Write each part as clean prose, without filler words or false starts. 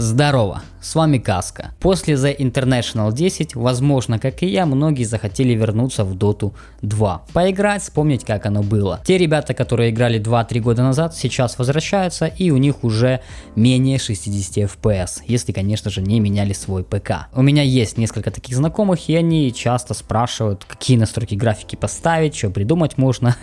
Здорово, с вами Каска. После The International 10, возможно, как и я, многие захотели вернуться в Dota 2. Поиграть, вспомнить, как оно было. Те ребята, которые играли 2-3 года назад, сейчас возвращаются, и у них уже менее 60 FPS, если, конечно же, не меняли свой ПК. У меня есть несколько таких знакомых, и они часто спрашивают, какие настройки графики поставить, что придумать можно,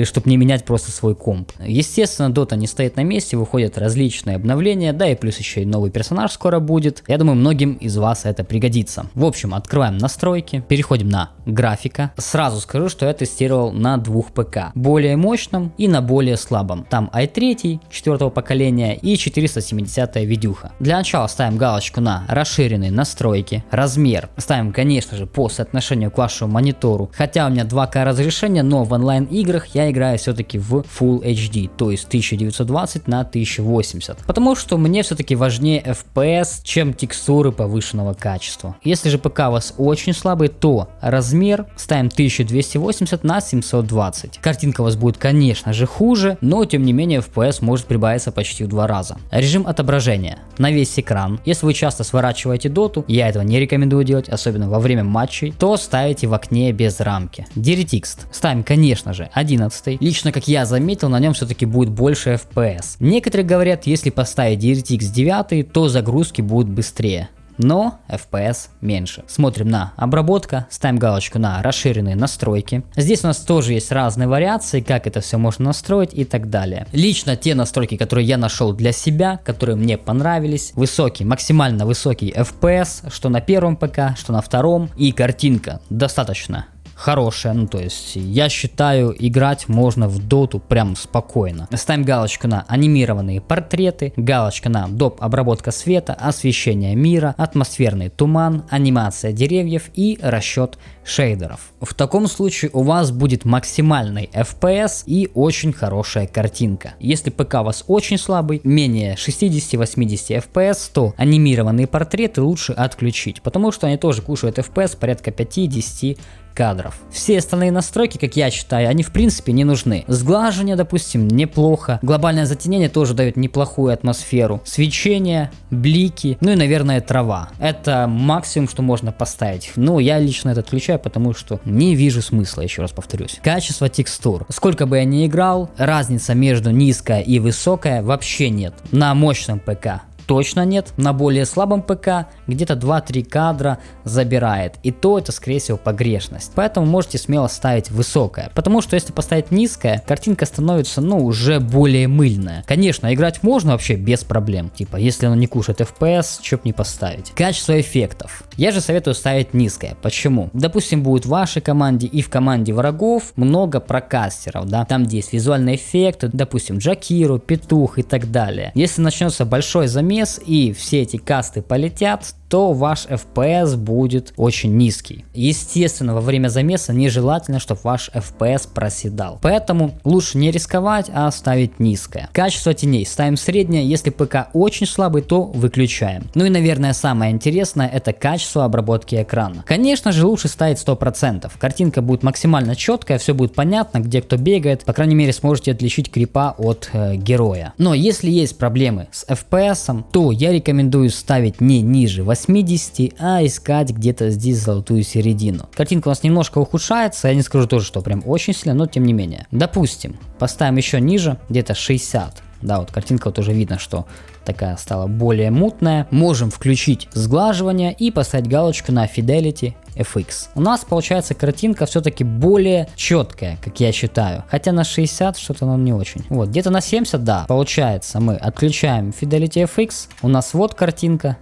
чтобы не менять просто свой комп. Естественно, Dota не стоит на месте, выходят различные обновления, да и плюс еще и новый персонаж скоро будет. Я думаю, многим из вас это пригодится. В общем, открываем настройки, переходим на графика. Сразу скажу, что я тестировал на двух ПК. Более мощном и на более слабом. Там i3 4-го поколения и 470 видюха. Для начала ставим галочку на расширенные настройки. Размер ставим, конечно же, по соотношению к вашему монитору. Хотя у меня 2К разрешения, но в онлайн играх я играю все-таки в Full HD, то есть 1920 на 1080. Потому что мне все-таки важнее FPS, чем текстуры повышенного качества. Если же ПК у вас очень слабый, то размер ставим 1280 на 720. Картинка у вас будет, конечно же, хуже, но тем не менее FPS может прибавиться почти в 2 раза. Режим отображения на весь экран. Если вы часто сворачиваете доту, я этого не рекомендую делать, особенно во время матчей, то ставите в окне без рамки. DirectX ставим, конечно же, 11. Лично, как я заметил, на нем все-таки будет больше FPS. Некоторые говорят, если поставить DirectX 9, то загрузки будут быстрее. Но FPS меньше. Смотрим на обработка, ставим галочку на расширенные настройки. Здесь у нас тоже есть разные вариации, как это все можно настроить и так далее. Лично те настройки, которые я нашел для себя, которые мне понравились: высокий, максимально высокий FPS, что на первом ПК, что на втором, и картинка достаточно хорошая, ну то есть я считаю, играть можно в доту прям спокойно. Ставим галочку на анимированные портреты, галочка на доп. Обработка света, освещение мира, атмосферный туман, анимация деревьев и расчет шейдеров. В таком случае у вас будет максимальный FPS и очень хорошая картинка. Если ПК у вас очень слабый, менее 60-80 FPS, то анимированные портреты лучше отключить, потому что они тоже кушают FPS порядка 5-10 кадров. Все остальные настройки, как я считаю, они в принципе не нужны. Сглаживание, допустим, неплохо. Глобальное затемнение тоже дает неплохую атмосферу. Свечение, блики, ну и, наверное, трава. Это максимум, что можно поставить. Но я лично это отключаю, потому что не вижу смысла, еще раз повторюсь. Качество текстур. Сколько бы я ни играл, разница между низкая и высокая вообще нет. На мощном ПК точно нет, на более слабом ПК где-то 2-3 кадра забирает, и то это скорее всего погрешность. Поэтому можете смело ставить высокое, потому что если поставить низкое, картинка становится уже более мыльная. Конечно, играть можно вообще без проблем, типа если оно не кушает FPS, чё б не поставить. Качество эффектов. Я же советую ставить низкое. Почему? Допустим, будет в вашей команде и в команде врагов много прокастеров, да, там где есть визуальные эффекты, допустим, Джакиру, Петух и так далее. Если начнется большой замес и все эти касты полетят, то ваш FPS будет очень низкий. Естественно, во время замеса нежелательно, чтобы ваш FPS проседал. Поэтому лучше не рисковать, а ставить низкое. Качество теней ставим среднее, если ПК очень слабый, то выключаем. Ну и, наверное, самое интересное — это качество обработки экрана. Конечно же, лучше ставить 100%. Картинка будет максимально четкая, все будет понятно, где кто бегает. По крайней мере, сможете отличить крипа от героя. Но если есть проблемы с FPS, то я рекомендую ставить не ниже 80, а искать где-то здесь золотую середину. Картинка у нас немножко ухудшается, я не скажу тоже, что прям очень сильно, но тем не менее. Допустим, поставим еще ниже, где-то 60. Да, вот картинка вот уже видно, что такая стала более мутная. Можем включить сглаживание и поставить галочку на Fidelity FX. У нас получается картинка все-таки более четкая, как я считаю. Хотя на 60 что-то нам не очень. Вот, где-то на 70, да. Получается, мы отключаем Fidelity FX. У нас вот картинка.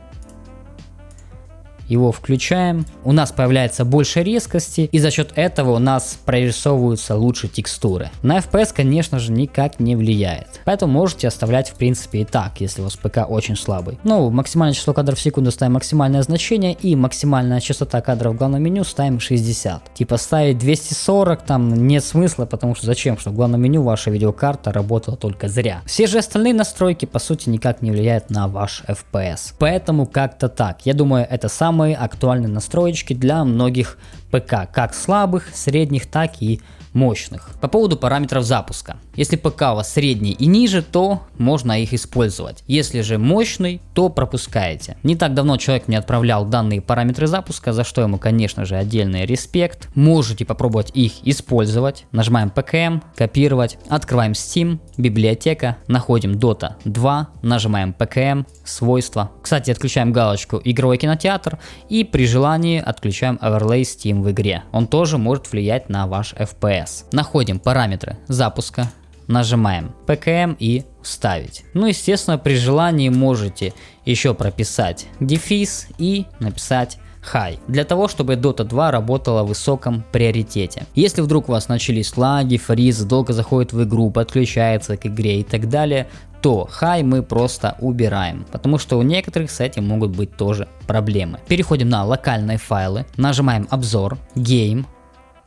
Его включаем, у нас появляется больше резкости, и за счет этого у нас прорисовываются лучше текстуры. На FPS, конечно же, никак не влияет, поэтому можете оставлять в принципе и так, если у вас ПК очень слабый. Ну, максимальное число кадров в секунду ставим максимальное значение, и максимальная частота кадров в главном меню ставим 60. Типа ставить 240 там нет смысла, потому что зачем, чтобы в главном меню ваша видеокарта работала только зря. Все же остальные настройки по сути никак не влияют на ваш FPS, поэтому как-то так. Я думаю, это самые актуальные настроечки для многих ПК как слабых, средних, так и мощных. По поводу параметров запуска. Если ПК у вас средний и ниже, то можно их использовать. Если же мощный, то пропускаете. Не так давно человек мне отправлял данные параметры запуска, за что ему, конечно же, отдельный респект. Можете попробовать их использовать. Нажимаем ПКМ, копировать, открываем Steam, библиотека, находим Dota 2, нажимаем ПКМ, свойства. Кстати, отключаем галочку игровой кинотеатр и при желании отключаем Overlay Steam в игре. Он тоже может влиять на ваш FPS. Находим параметры запуска, нажимаем ПКМ и вставить. Ну, естественно, при желании можете еще прописать дефис и написать High, для того, чтобы Dota 2 работала в высоком приоритете. Если вдруг у вас начались лаги, фризы, долго заходит в игру, подключается к игре и так далее, то High мы просто убираем, потому что у некоторых с этим могут быть тоже проблемы. Переходим на локальные файлы, нажимаем обзор, Game,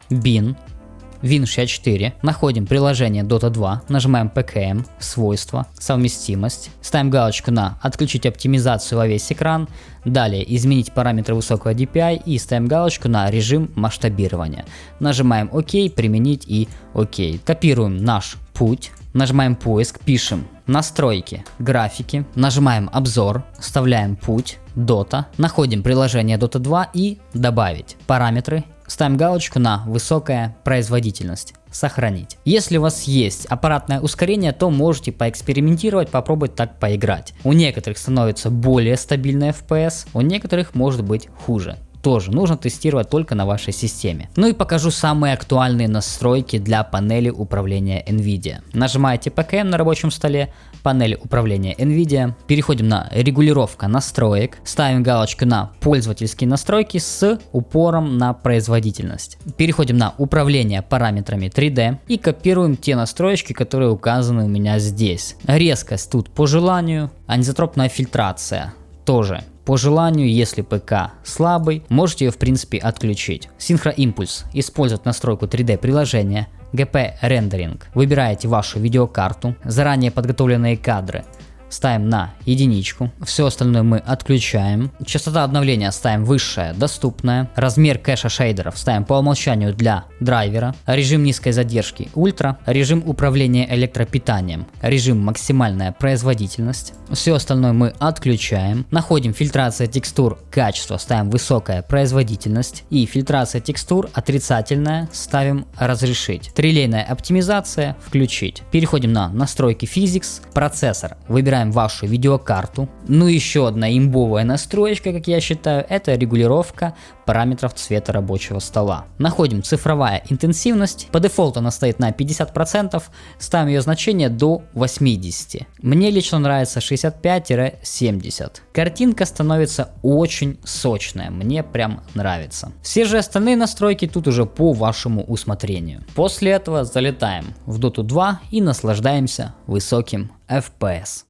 Bin, Win64, находим приложение Dota 2, нажимаем PKM, свойства, совместимость, ставим галочку на отключить оптимизацию во весь экран, далее изменить параметры высокого DPI и ставим галочку на режим масштабирования. Нажимаем ОК, применить и ОК. Копируем наш путь, нажимаем поиск, пишем настройки, графики, нажимаем обзор, вставляем путь, Dota, находим приложение Dota 2 и добавить параметры. Ставим галочку на высокая производительность. Сохранить. Если у вас есть аппаратное ускорение, то можете поэкспериментировать, попробовать так поиграть. У некоторых становится более стабильный FPS, у некоторых может быть хуже. Тоже нужно тестировать только на вашей системе. Ну и покажу самые актуальные настройки для панели управления NVIDIA. Нажимаете PKM на рабочем столе, панель управления NVIDIA, переходим на регулировка настроек, ставим галочку на пользовательские настройки с упором на производительность. Переходим на управление параметрами 3D и копируем те настроечки, которые указаны у меня здесь. Резкость тут по желанию, анизотропная фильтрация тоже по желанию. Если ПК слабый, можете ее в принципе отключить. Синхроимпульс, использовать настройку 3D приложения, GP рендеринг. Выбираете вашу видеокарту, заранее подготовленные кадры ставим на единичку, все остальное мы отключаем. Частота обновления ставим высшая, доступная. Размер кэша шейдеров ставим по умолчанию для драйвера. Режим низкой задержки ультра. Режим управления электропитанием. Режим максимальная производительность. Все остальное мы отключаем. Находим фильтрация текстур, качество ставим высокая производительность. И фильтрация текстур отрицательная ставим разрешить. Трилейная оптимизация включить. Переходим на настройки Physics. Процессор. Выбираем вашу видеокарту. Ну еще одна имбовая настроечка, как я считаю, это регулировка параметров цвета рабочего стола. Находим цифровая интенсивность. По дефолту она стоит на 50%. Ставим ее значение до 80. Мне лично нравится 65-70. Картинка становится очень сочная. Мне прям нравится. Все же остальные настройки тут уже по вашему усмотрению. После этого залетаем в Dota 2 и наслаждаемся высоким FPS.